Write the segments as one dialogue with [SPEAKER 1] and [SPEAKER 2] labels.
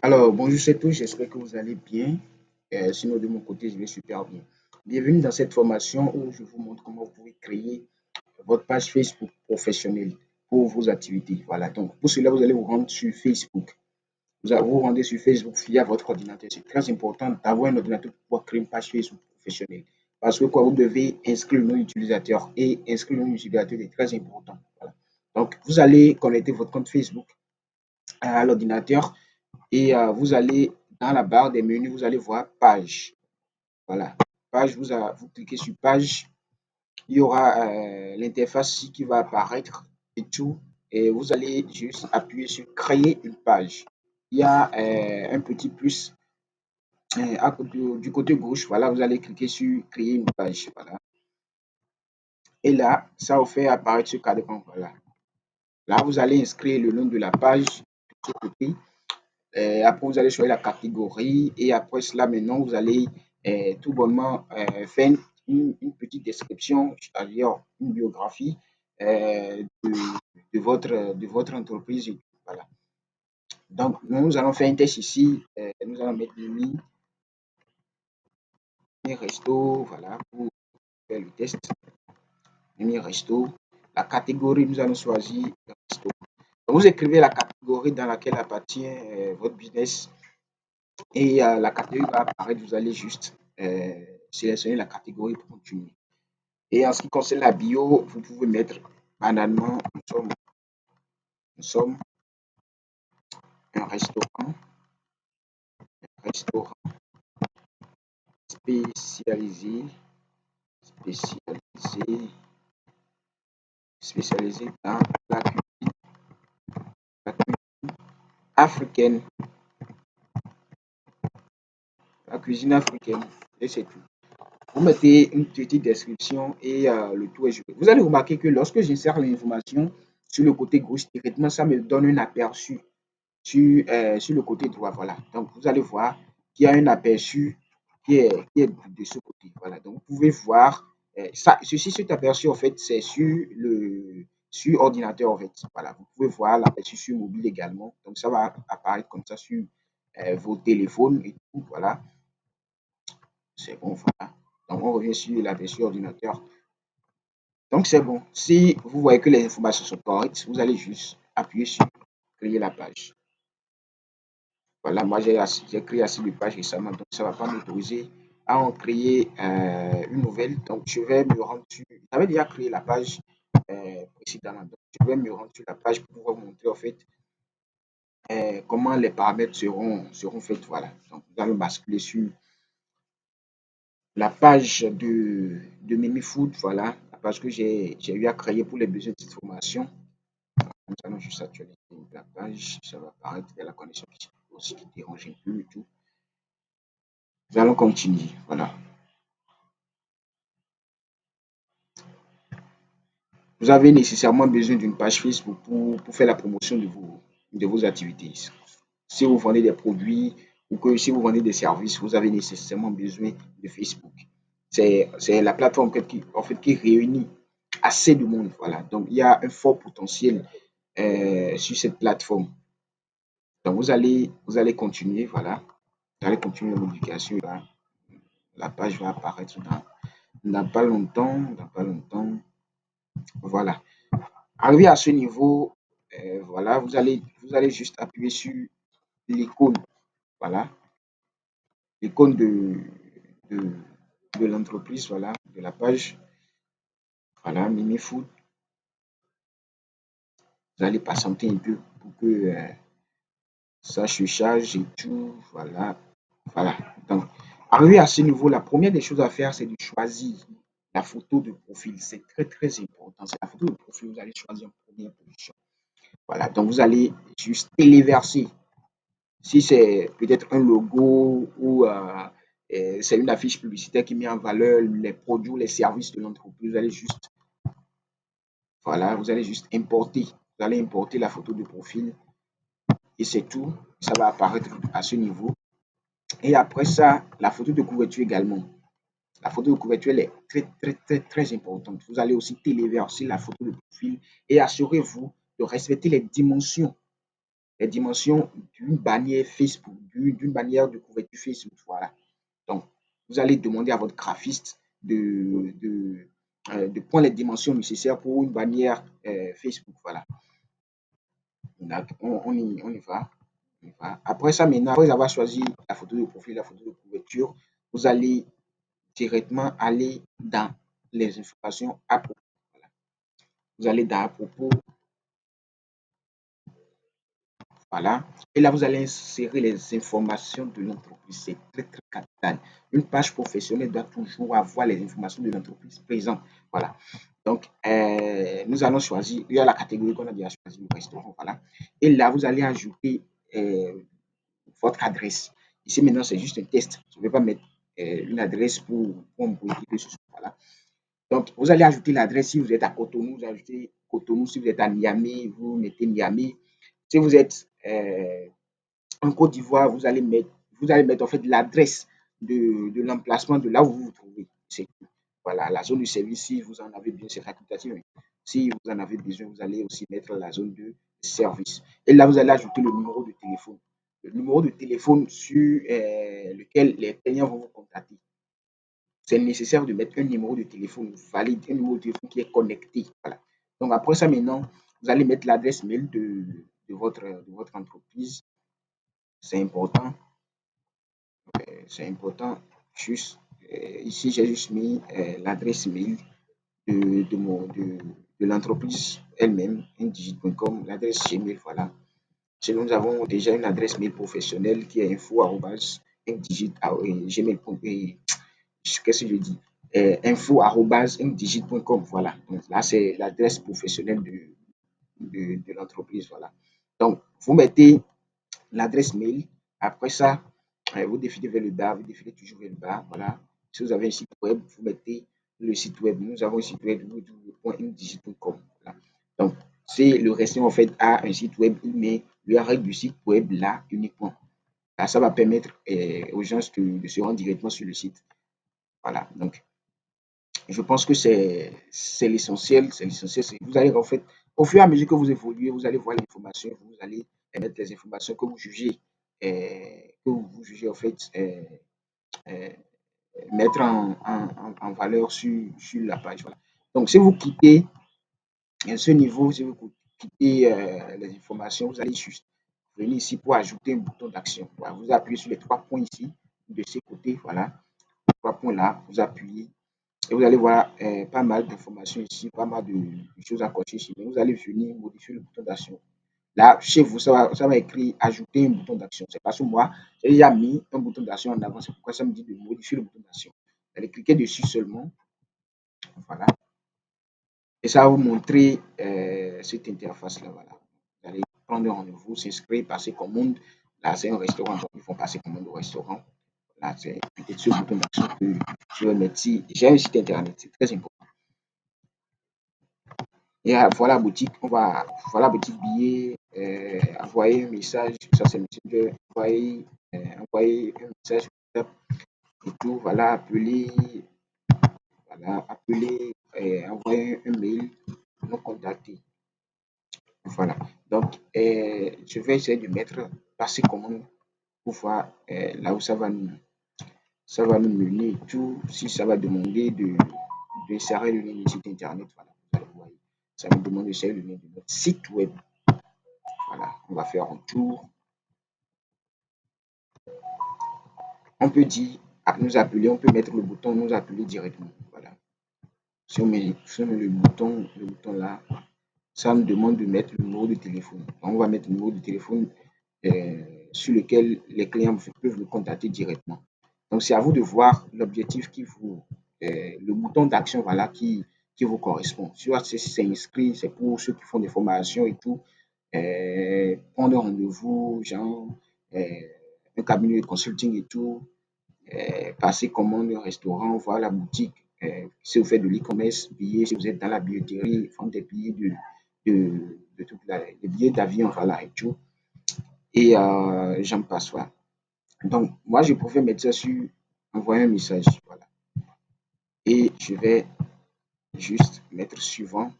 [SPEAKER 1] Alors, bonjour à tous, j'espère que vous allez bien. Sinon, de mon côté, je vais super bien. Bienvenue dans cette formation où je vous montre comment vous pouvez créer votre page Facebook professionnelle pour vos activités. Voilà, donc pour cela, vous allez vous rendre sur Facebook. Vous rendez sur Facebook via votre ordinateur. C'est très important d'avoir un ordinateur pour pouvoir créer une page Facebook professionnelle. Parce que quoi, vous devez inscrire le nom d'utilisateur et inscrire le nom d'utilisateur est très important. Voilà. Donc, vous allez connecter votre compte Facebook à l'ordinateur et vous allez dans la barre des menus, vous allez voir page. Voilà. Page, vous cliquez sur page. Il y aura l'interface qui va apparaître et tout. Et vous allez juste appuyer sur créer une page. Il y a un petit plus du côté gauche. Voilà, vous allez cliquer sur créer une page. Voilà. Et là, ça vous fait apparaître ce cadran. Voilà. Là, vous allez inscrire le nom de la page de ce côté. Après, vous allez choisir la catégorie et après cela, maintenant, vous allez tout bonnement faire petite description, c'est-à-dire une biographie de votre entreprise. Voilà. Donc, nous allons faire un test ici. Nous allons mettre Mimi Resto, voilà, pour faire le test. Mimi Resto. La catégorie, nous allons choisir Resto. Donc, vous écrivez la catégorie dans laquelle appartient votre business. Et la catégorie va apparaître, vous allez juste sélectionner la catégorie pour continuer. Et en ce qui concerne la bio, vous pouvez mettre banalement, nous sommes un restaurant spécialisé, spécialisé, spécialisé dans la cuisine africaine, la cuisine africaine, et c'est tout. Vous mettez une petite description et le tout est joué. Vous allez remarquer que lorsque j'insère l'information sur le côté gauche, directement, ça me donne un aperçu sur le côté droit. Voilà. Donc, vous allez voir qu'il y a un aperçu qui est de ce côté. Voilà. Donc, vous pouvez voir cet aperçu, en fait, c'est sur ordinateur, en fait. Voilà. Vous pouvez voir l'aperçu sur mobile également. Donc, ça va apparaître comme ça sur vos téléphones et tout. Voilà. C'est bon. Voilà. Donc, on revient sur l'aperçu ordinateur. Donc, c'est bon. Si vous voyez que les informations sont correctes, vous allez juste appuyer sur créer la page. Voilà, moi j'ai créé assez de pages récemment, donc ça ne va pas m'autoriser à en créer une nouvelle. Donc je vais me rendre sur. J'avais déjà créé la page précédemment, donc je vais me rendre sur la page pour pouvoir vous montrer en fait comment les paramètres seront faits. Voilà, donc nous allons basculer sur la page de MimiFood, voilà, la page que j'ai eu à créer pour les besoins de cette formation. Nous allons juste actualiser la page, ça va apparaître, il y a la connexion aussi qui dérange un peu et tout. Nous allons continuer, voilà. Vous avez nécessairement besoin d'une page Facebook pour faire la promotion de vos activités. Si vous vendez des produits ou que si vous vendez des services, vous avez nécessairement besoin de Facebook. C'est la plateforme en fait, qui réunit assez de monde. Voilà. Donc, il y a un fort potentiel sur cette plateforme. Donc, vous allez continuer. Voilà. Vous allez continuer la modification. Là. La page va apparaître dans pas longtemps. Dans pas longtemps. Voilà. Arrivé à ce niveau, voilà, vous allez juste appuyer sur l'icône, voilà, l'icône de, de l'entreprise, voilà, de la page, voilà, Mimi Food. Vous allez patienter un peu pour que ça se charge et tout, voilà, voilà. Donc, arrivé à ce niveau, la première des choses à faire, c'est de choisir la photo de profil. C'est très, très important. C'est la photo de profil, vous allez choisir en première position. Voilà, donc vous allez juste téléverser. Si c'est peut-être un logo ou c'est une affiche publicitaire qui met en valeur les produits ou les services de l'entreprise, voilà, vous allez juste importer. Vous allez importer la photo de profil et c'est tout. Ça va apparaître à ce niveau. Et après ça, la photo de couverture également. La photo de couverture elle est très, très, très, très importante. Vous allez aussi téléverser la photo de profil et assurez-vous de respecter les dimensions les dimensions d'une bannière Facebook, d'une bannière de couverture Facebook. Voilà. Donc, vous allez demander à votre graphiste de prendre les dimensions nécessaires pour une bannière Facebook. Voilà. On y va. Après ça, maintenant, après avoir choisi la photo de profil, la photo de couverture, vous allez directement aller dans les informations à propos. Voilà. Vous allez dans à propos, voilà. Et là, vous allez insérer les informations de l'entreprise. C'est très, très capital. Une page professionnelle doit toujours avoir les informations de l'entreprise présentes. Voilà. Donc, nous allons choisir, il y a la catégorie qu'on a déjà choisi, le restaurant. Voilà. Et là, vous allez ajouter votre adresse. Ici, maintenant, c'est juste un test. Je ne vais pas mettre une adresse pour me que ce soit. Voilà. Donc, vous allez ajouter l'adresse si vous êtes à Cotonou, vous ajoutez Cotonou. Si vous êtes à Niamey, vous mettez Niamey. Si vous êtes en Côte d'Ivoire, vous allez mettre en fait l'adresse de l'emplacement de là où vous vous trouvez. C'est voilà, la zone de service, si vous en avez besoin, c'est facultatif. Si vous en avez besoin, vous allez aussi mettre la zone de service. Et là, vous allez ajouter le numéro de téléphone. Le numéro de téléphone sur lequel les clients vont vous contacter. C'est nécessaire de mettre un numéro de téléphone valide, un numéro de téléphone qui est connecté. Voilà. Donc, après ça, maintenant, vous allez mettre l'adresse mail de votre entreprise. C'est important. C'est important. Juste, ici, j'ai juste mis l'adresse mail de l'entreprise elle-même, indigit.com, l'adresse Gmail, voilà. Sinon, nous avons déjà une adresse mail professionnelle qui est info@indigit.gmail.com. Qu'est-ce que je dis? Info@indigit.com, voilà. Donc là, c'est l'adresse professionnelle de l'entreprise, voilà. Donc, vous mettez l'adresse mail. Après ça, vous défilez vers le bas, vous défilez toujours vers le bas. Voilà. Si vous avez un site web, vous mettez le site web. Nous avons un site web www.indigit.com. Voilà. Donc, c'est le restant en fait à un site web, mais l'URL du site web là uniquement. Là, ça va permettre aux gens de se rendre directement sur le site. Voilà. Donc, je pense que c'est l'essentiel. C'est l'essentiel. Vous allez en fait, au fur et à mesure que vous évoluez, vous allez voir l'information, vous allez mettre les informations que vous jugez en fait euh, mettre en valeur sur la page. Voilà. Donc, si vous quittez ce niveau, si vous quittez les informations, vous allez juste venir ici pour ajouter un bouton d'action. Voilà. Vous appuyez sur les trois points ici, de ces côtés. Voilà. Les trois points là, vous appuyez. Et vous allez voir pas mal d'informations ici, pas mal de choses à cocher ici. Mais vous allez venir modifier le bouton d'action. Là, chez vous, ça va écrire ajouter un bouton d'action. C'est parce que moi, j'ai déjà mis un bouton d'action en avant. C'est pourquoi ça me dit de modifier le bouton d'action. Vous allez cliquer dessus seulement. Voilà. Et ça va vous montrer cette interface-là. Voilà. Vous allez prendre un rendez-vous, s'inscrire, passer commande. Là, c'est un restaurant. Donc, ils font passer commande au restaurant. Là, c'est peut-être ce bouton d'action que je vais mettre ici. J'ai un site internet. C'est très important. Et voilà boutique, voilà boutique billet, envoyer un message, ça c'est Messenger, envoyer un message et tout, voilà, appeler, envoyer un mail, nous contacter. Voilà. Donc, je vais essayer de mettre passer commande pour voir là où ça va nous mener et tout. Si ça va demander d'insérer le lien du site internet, voilà. Vous voyez, ça me demande d'insérer le lien de notre site web. Voilà, on va faire un tour. On peut dire nous appeler, on peut mettre le bouton nous appeler directement. Voilà. Si on met le bouton là, ça nous demande de mettre le numéro de téléphone. Donc, on va mettre le numéro de téléphone euh, sur lequel les clients peuvent le contacter directement. Donc, c'est à vous de voir l'objectif le bouton d'action voilà, qui vous correspond. Soit c'est inscrit, c'est pour ceux qui font des formations et tout, prendre un rendez-vous, genre un cabinet de consulting et tout, passer commande au restaurant, voir la boutique. Si vous faites de l'e-commerce, billets, si vous êtes dans la billetterie, vendre des billets de toute des billets d'avion, voilà, et tout. Et j'en passe, voilà. Donc, moi, je préfère mettre ça sur envoyer un message, voilà. Et je vais juste mettre suivant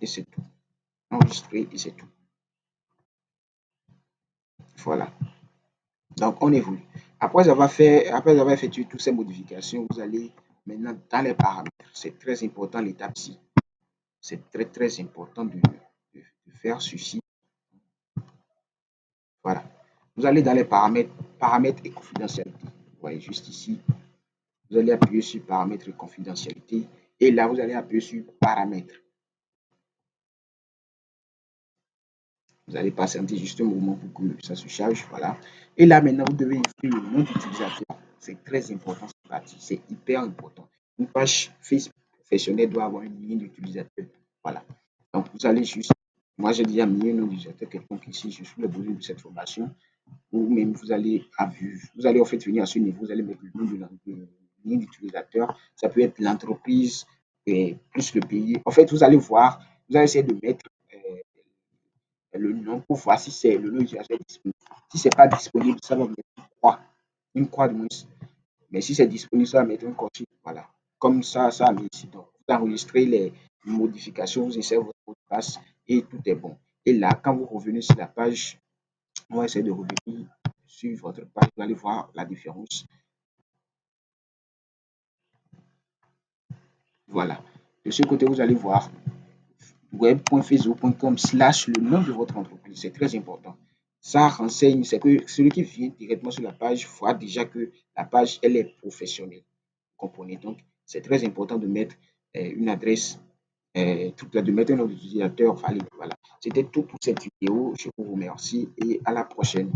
[SPEAKER 1] et c'est tout. Enregistrer et c'est tout. Voilà. Donc, on évolue. Après avoir effectué toutes ces modifications, vous allez maintenant dans les paramètres. C'est très important l'étape-ci. C'est très, très important de faire ceci. Voilà. Vous allez dans les paramètres, paramètres et confidentialité. Vous voyez juste ici, vous allez appuyer sur paramètres et confidentialité. Et là, vous allez appuyer sur paramètres. Vous allez patienter juste un moment pour que ça se charge. Voilà. Et là, maintenant, vous devez inscrire le nom d'utilisateur. C'est très important, cette partie. C'est hyper important. Une page Facebook professionnelle doit avoir une ligne d'utilisateur. Voilà. Donc, vous allez juste. Moi, j'ai déjà mis un nom d'utilisateur quelconque ici. Je suis le besoin de cette formation. Ou même, vous allez en fait venir à ce niveau. Vous allez mettre le nom de la ligne d'utilisateur. Ça peut être l'entreprise et plus le pays. En fait, vous allez voir. Vous allez essayer de mettre le nom pour voir si c'est le nom d'utilisateur disponible. Si ce n'est pas disponible, ça va mettre une croix de moins. Mais si c'est disponible, ça va mettre un coché. Voilà. Comme ça a mis ici. Donc, vous enregistrez les modifications, vous insérez votre mot de passe et tout est bon. Et là, quand vous revenez sur la page, on va essayer de revenir sur votre page. Vous allez voir la différence. Voilà. De ce côté, vous allez voir web.facebook.com/ le nom de votre entreprise. C'est très important. Ça renseigne, c'est que celui qui vient directement sur la page voit déjà que la page, elle est professionnelle. Vous comprenez? Donc, c'est très important de mettre une adresse, de mettre un nom d'utilisateur valide. Voilà. C'était tout pour cette vidéo. Je vous remercie et à la prochaine.